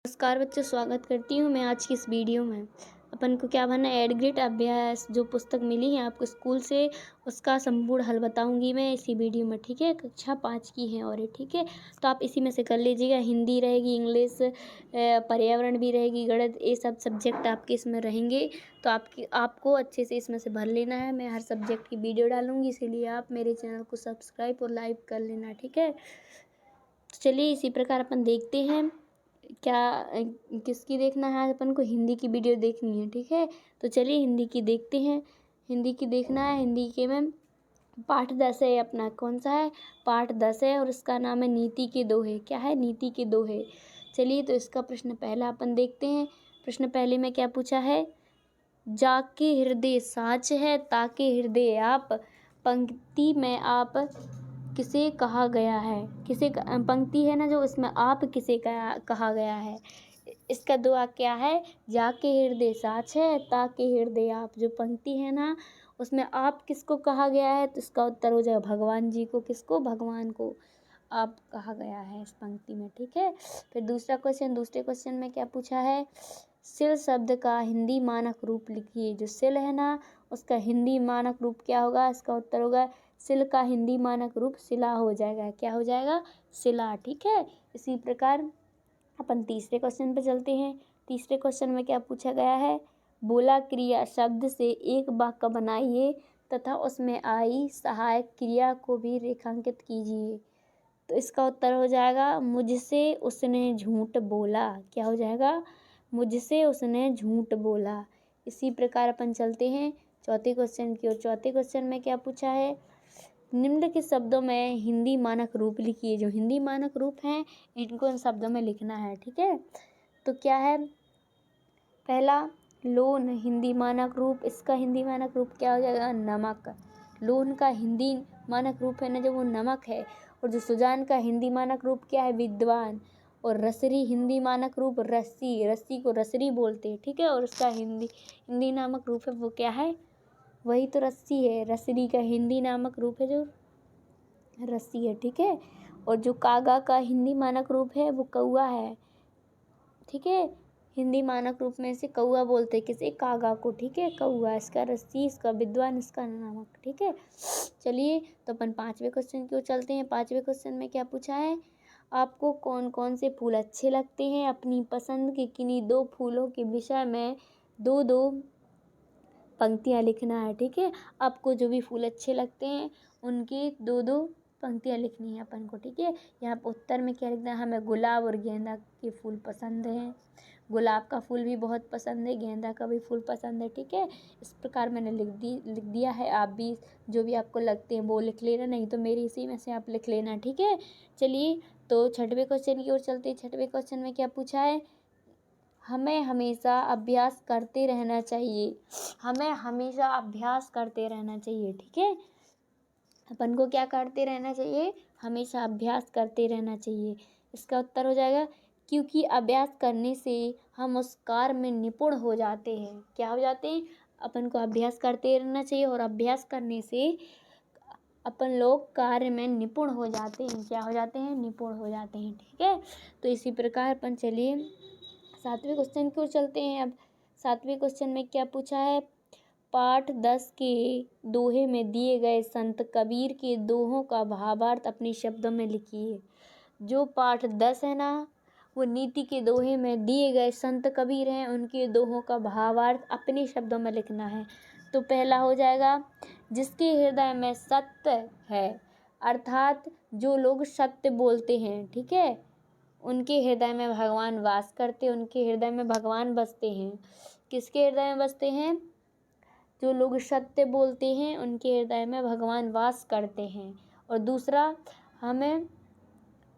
नमस्कार बच्चों, स्वागत करती हूँ मैं आज की इस वीडियो में। अपन को क्या बनना है, एड ग्रेड अभ्यास जो पुस्तक मिली है आपको स्कूल से, उसका संपूर्ण हल बताऊंगी मैं इसी वीडियो में। ठीक है, कक्षा 5 की है और ये ठीक है, तो आप इसी में से कर लीजिएगा। हिंदी रहेगी, इंग्लिश, पर्यावरण भी रहेगी, गणित, ये सब सब्जेक्ट आपके इसमें रहेंगे। तो आपको अच्छे से इसमें से भर लेना है। मैं हर सब्जेक्ट की वीडियो डालूंगी, इसीलिए आप मेरे चैनल को सब्सक्राइब और लाइक कर लेना। ठीक है, तो चलिए इसी प्रकार अपन देखते हैं क्या किसकी देखना है। आज अपन को हिंदी की वीडियो देखनी है। ठीक है, तो चलिए हिंदी की देखते हैं। हिंदी की देखना है। हिंदी के में पाठ 10 है अपना। कौन सा है? पाठ 10 है और इसका नाम है नीति के दोहे। क्या है? नीति के दोहे। चलिए तो इसका प्रश्न पहला अपन देखते हैं। प्रश्न पहले में क्या पूछा है? जाके हृदय साच है ताके हृदय आप, पंक्ति में आप किसे कहा गया है? किसे पंक्ति है ना जो, इसमें आप किसे कहा गया है? इसका दुआ क्या है? जाके हृदय साच है ताके हृदय आप। जो पंक्ति है ना उसमें आप किसको कहा गया है? तो इसका उत्तर हो जाएगा भगवान जी को। किसको? भगवान को आप कहा गया है इस पंक्ति में। ठीक है, फिर दूसरा क्वेश्चन। दूसरे क्वेश्चन में क्या पूछा है? सिल शब्द का हिंदी मानक रूप लिखिए। जो सिल है ना उसका हिंदी मानक रूप क्या होगा? इसका उत्तर होगा सिल का हिंदी मानक रूप शिला हो जाएगा। क्या हो जाएगा? शिला। ठीक है, इसी प्रकार अपन तीसरे क्वेश्चन पे चलते हैं। तीसरे क्वेश्चन में क्या पूछा गया है? बोला क्रिया शब्द से एक वाक्य बनाइए तथा उसमें आई सहायक क्रिया को भी रेखांकित कीजिए। तो इसका उत्तर हो जाएगा मुझसे उसने झूठ बोला। क्या हो जाएगा? मुझसे उसने झूठ बोला। इसी प्रकार अपन चलते हैं चौथे क्वेश्चन की ओर। चौथे क्वेश्चन में क्या पूछा है? निम्न के शब्दों में हिंदी मानक रूप लिखिए। जो हिंदी मानक रूप हैं इनको इन शब्दों में लिखना है। ठीक है, तो क्या है? पहला लोन हिंदी मानक रूप। इसका हिंदी मानक रूप क्या हो जाएगा? नमक। लोन का हिंदी मानक रूप है ना जो, वो नमक है। और जो सुजान का हिंदी मानक रूप क्या है? विद्वान। और रसरी हिंदी मानक रूप रस्सी। रस्सी को रसरी बोलते हैं। ठीक है, और उसका हिंदी नामक रूप है वो क्या है? वही तो रस्सी है। रसरी का हिंदी नामक रूप है जो रस्सी है। ठीक है, और जो कागा का हिंदी मानक रूप है वो कौआ है। ठीक है, हिंदी मानक रूप में से कौआ बोलते हैं किसे? कागा को। ठीक है, कौआ। इसका रस्सी, इसका विद्वान, इसका नामक। ठीक है, चलिए तो अपन पांचवें क्वेश्चन की ओर चलते हैं। पांचवें क्वेश्चन में क्या पूछा है? आपको कौन कौन से फूल अच्छे लगते हैं? अपनी पसंद के किन्हीं दो फूलों के विषय में दो दो पंक्तियाँ लिखना है। ठीक है, आपको जो भी फूल अच्छे लगते हैं उनकी दो दो पंक्तियाँ लिखनी है अपन को। ठीक है, यहाँ पर उत्तर में क्या लिखना है? हमें गुलाब और गेंदा के फूल पसंद हैं। गुलाब का फूल भी बहुत पसंद है, गेंदा का भी फूल पसंद है। ठीक है, इस प्रकार मैंने लिख दिया है। आप भी जो भी आपको लगते हैं वो लिख लेना, नहीं तो मेरी इसी में से आप लिख लेना। ठीक है, चलिए तो छठवें क्वेश्चन की ओर चलते हैं। छठवें क्वेश्चन में क्या पूछा है? हमें हमेशा अभ्यास करते रहना चाहिए। हमें हमेशा अभ्यास करते रहना चाहिए। ठीक है, अपन को क्या करते रहना चाहिए? हमेशा अभ्यास करते रहना चाहिए। इसका उत्तर हो जाएगा क्योंकि अभ्यास करने से हम उस कार्य में निपुण हो जाते हैं। क्या हो जाते हैं? अपन को अभ्यास करते रहना चाहिए और अभ्यास करने से अपन लोग कार्य में निपुण हो जाते हैं। क्या हो जाते हैं? निपुण हो जाते हैं। ठीक है, तो इसी प्रकार अपन चलिए सातवें क्वेश्चन की ओर चलते हैं। अब सातवें क्वेश्चन में क्या पूछा है? पाठ 10 के दोहे में दिए गए संत कबीर के दोहों का भावार्थ अपने शब्दों में लिखिए। जो पाठ 10 है ना वो नीति के दोहे में दिए गए संत कबीर हैं, उनके दोहों का भावार्थ अपने शब्दों में लिखना है। तो पहला हो जाएगा जिसके हृदय में सत्य है, अर्थात जो लोग सत्य बोलते हैं। ठीक है, उनके हृदय में भगवान वास करते, उनके हृदय में भगवान बसते हैं। किसके हृदय में बसते हैं? जो लोग सत्य बोलते हैं उनके हृदय में भगवान वास करते हैं। और दूसरा, हमें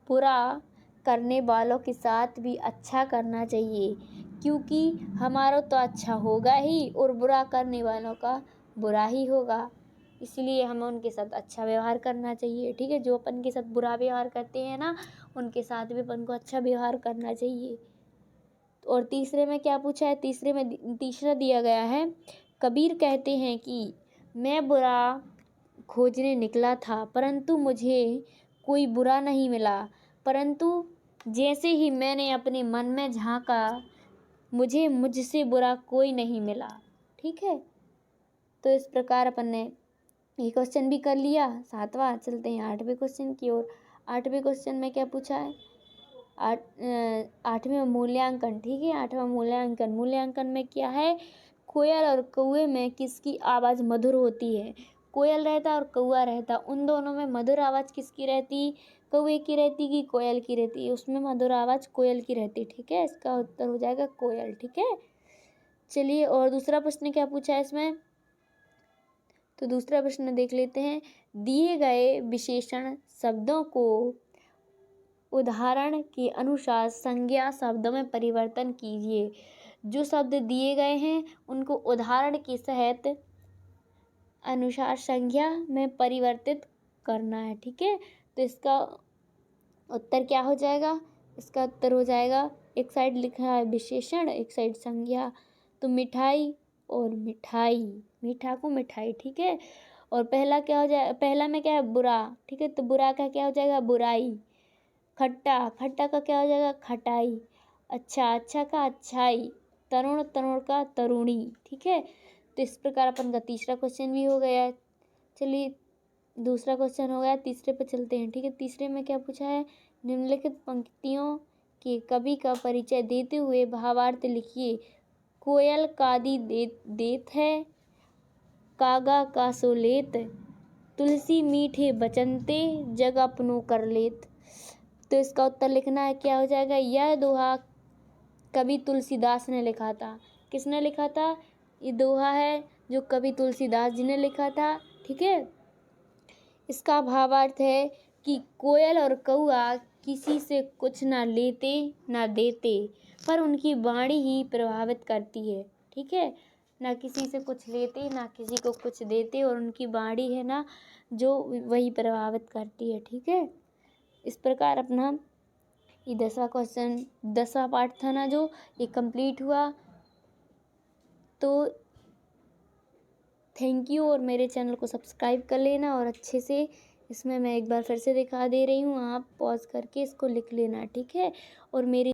बुरा करने वालों के साथ भी अच्छा करना चाहिए, क्योंकि हमारा तो अच्छा होगा ही और बुरा करने वालों का बुरा ही होगा। इसलिए हमें उनके साथ अच्छा व्यवहार करना चाहिए। ठीक है, जो अपन के साथ बुरा व्यवहार करते हैं ना उनके साथ भी अपन को अच्छा व्यवहार करना चाहिए। और तीसरे में क्या पूछा है? तीसरा दिया गया है, कबीर कहते हैं कि मैं बुरा खोजने निकला था परंतु मुझे कोई बुरा नहीं मिला, परंतु जैसे ही मैंने अपने मन में झांका, मुझे मुझसे बुरा कोई नहीं मिला। ठीक है, तो इस प्रकार अपन ने ये क्वेश्चन भी कर लिया 7वां। चलते हैं 8वें क्वेश्चन की ओर। 8वें क्वेश्चन में क्या पूछा है? 8वें मूल्यांकन। ठीक है, 8वां मूल्यांकन। मूल्यांकन में क्या है? कोयल और कौवे में किसकी आवाज़ मधुर होती है? कोयल रहता और कौवा रहता, उन दोनों में मधुर आवाज़ किसकी रहती? कौवे की रहती कि कोयल की रहती? उसमें मधुर आवाज़ कोयल की रहती। ठीक है, इसका उत्तर हो जाएगा कोयल। ठीक है, चलिए और दूसरा प्रश्न क्या पूछा है इसमें? तो दूसरा प्रश्न देख लेते हैं। दिए गए विशेषण शब्दों को उदाहरण के अनुसार संज्ञा शब्दों में परिवर्तन कीजिए। जो शब्द दिए गए हैं उनको उदाहरण के सहित अनुसार संज्ञा में परिवर्तित करना है। ठीक है, तो इसका उत्तर क्या हो जाएगा? इसका उत्तर हो जाएगा, एक साइड लिखा है विशेषण, एक साइड संज्ञा। तो मिठाई और मिठाई, मीठा को मिठाई। ठीक है, और पहला क्या हो जाए? पहला में क्या है? बुरा। ठीक है, तो बुरा का क्या हो जाएगा? बुराई। खट्टा, खट्टा का क्या हो जाएगा? खटाई। अच्छा, अच्छा का अच्छाई। तरुण, तरुण का तरुणी। ठीक है, तो इस प्रकार अपन का तीसरा क्वेश्चन भी हो गया है। चलिए दूसरा क्वेश्चन हो गया, तीसरे पे चलते हैं। ठीक है, तीसरे में क्या पूछा है? निम्नलिखित पंक्तियों के कवि का परिचय देते हुए भावार्थ लिखिए। कोयल कादी देत है, कागा का सो लेत, तुलसी मीठे बचनते, जग अपनो कर लेत। तो इसका उत्तर लिखना है, क्या हो जाएगा? यह दोहा कवि तुलसीदास ने लिखा था। किसने लिखा था? ये दोहा है जो कवि तुलसीदास जी ने लिखा था। ठीक है, इसका भावार्थ है कि कोयल और कौआ किसी से कुछ ना लेते ना देते, पर उनकी वाणी ही प्रभावित करती है। ठीक है, ना किसी से कुछ लेते ना किसी को कुछ देते, और उनकी वाणी है ना जो वही प्रभावित करती है। ठीक है, इस प्रकार अपना ये 10वां क्वेश्चन, 10वां पार्ट था ना जो, ये कंप्लीट हुआ। तो थैंक यू, और मेरे चैनल को सब्सक्राइब कर लेना। और अच्छे से इसमें मैं एक बार फिर से दिखा दे रही हूँ, आप पॉज करके इसको लिख लेना। ठीक है, और मेरी